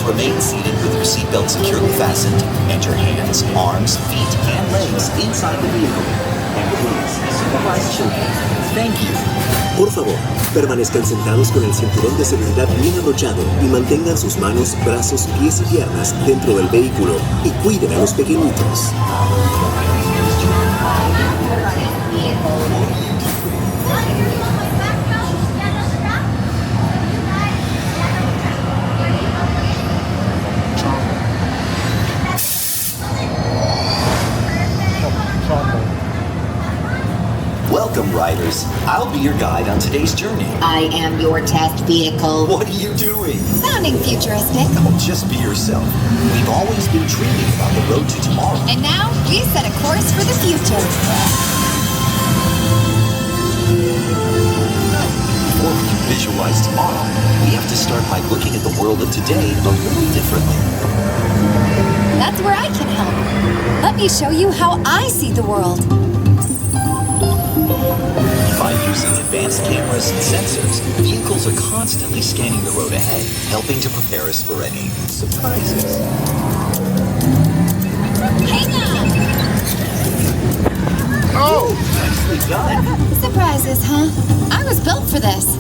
Remain seated with your seatbelt securely fastened, and your hands, arms, feet, and legs inside the vehicle. And please, supervise children. Thank you. Por favor, permanezcan sentados con el cinturón de seguridad bien abrochado y mantengan sus manos, brazos, pies y piernas dentro del vehículo y cuiden a los pequeñitos. Welcome, riders. I'll be your guide on today's journey. I am your test vehicle. What are you doing? Sounding futuristic. Oh, just be yourself. We've always been dreaming about the road to tomorrow. And now we set a course for the future. Before we can visualize tomorrow, we have to start by looking at the world of today a little differently. That's where I can help. Let me show you how I see the world. By using advanced cameras and sensors, vehicles are constantly scanning the road ahead, helping to prepare us for any surprises. Hang on! Oh, nicely done. Surprises, huh? I was built for this.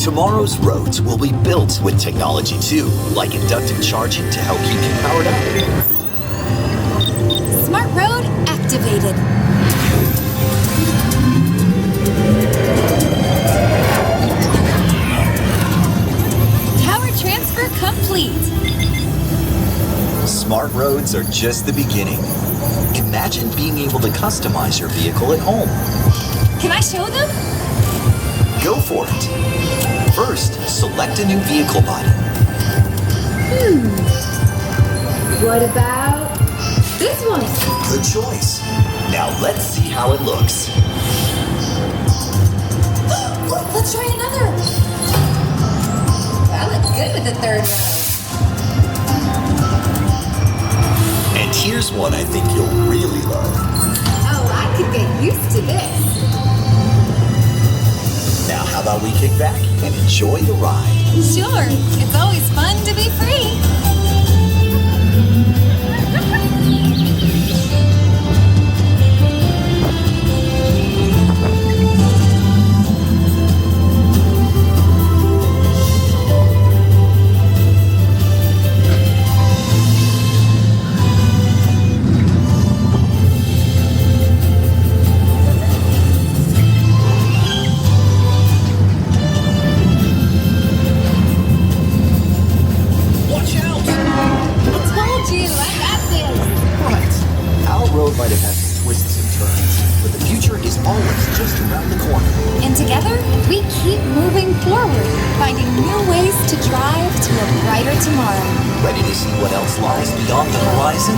Tomorrow's roads will be built with technology too, like inductive charging to help keep you powered up. Smart road activated. Transfer complete. Smart roads are just the beginning. Imagine being able to customize your vehicle at home. Can I show them? Go for it. First, select a new vehicle body. What about this one? Good choice. Now let's see how it looks. Let's try another. That looks good with the third row. And here's one I think you'll really love. Oh, I could get used to this. Now how about we kick back and enjoy the ride? Sure, it's always fun to be free. Might have had some twists and turns, but the future is always just around the corner. And together, we keep moving forward, finding new ways to drive to a brighter tomorrow. Ready to see what else lies beyond the horizon?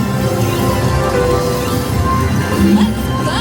Let's go!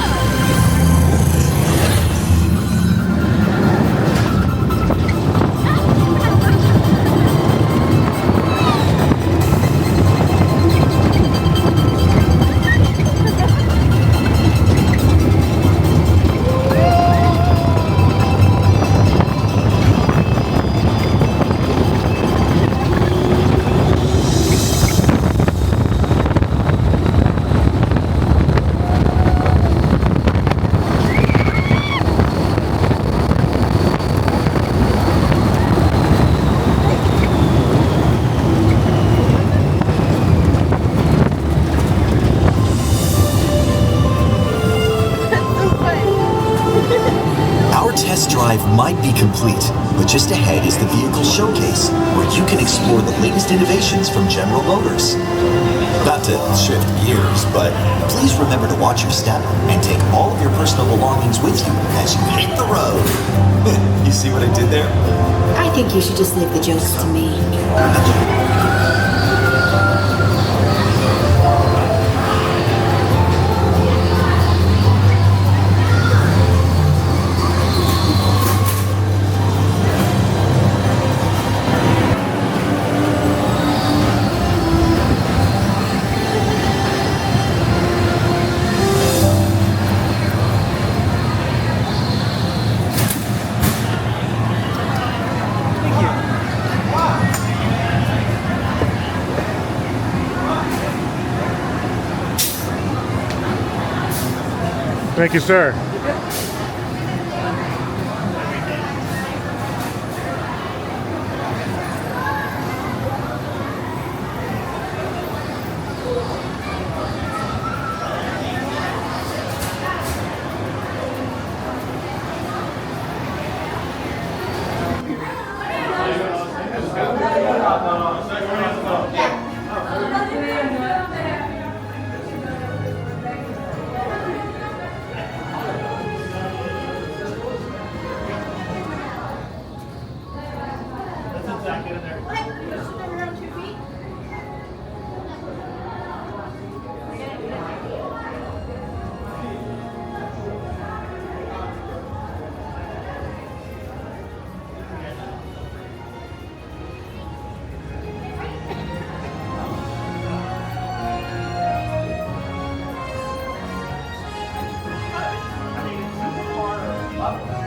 Might be complete, but just ahead is the vehicle showcase, where you can explore the latest innovations from General Motors. Not to shift gears, but please remember to watch your step and take all of your personal belongings with you as you hit the road. You see what I did there? I think you should just leave the jokes to me. Thank you, sir. Up.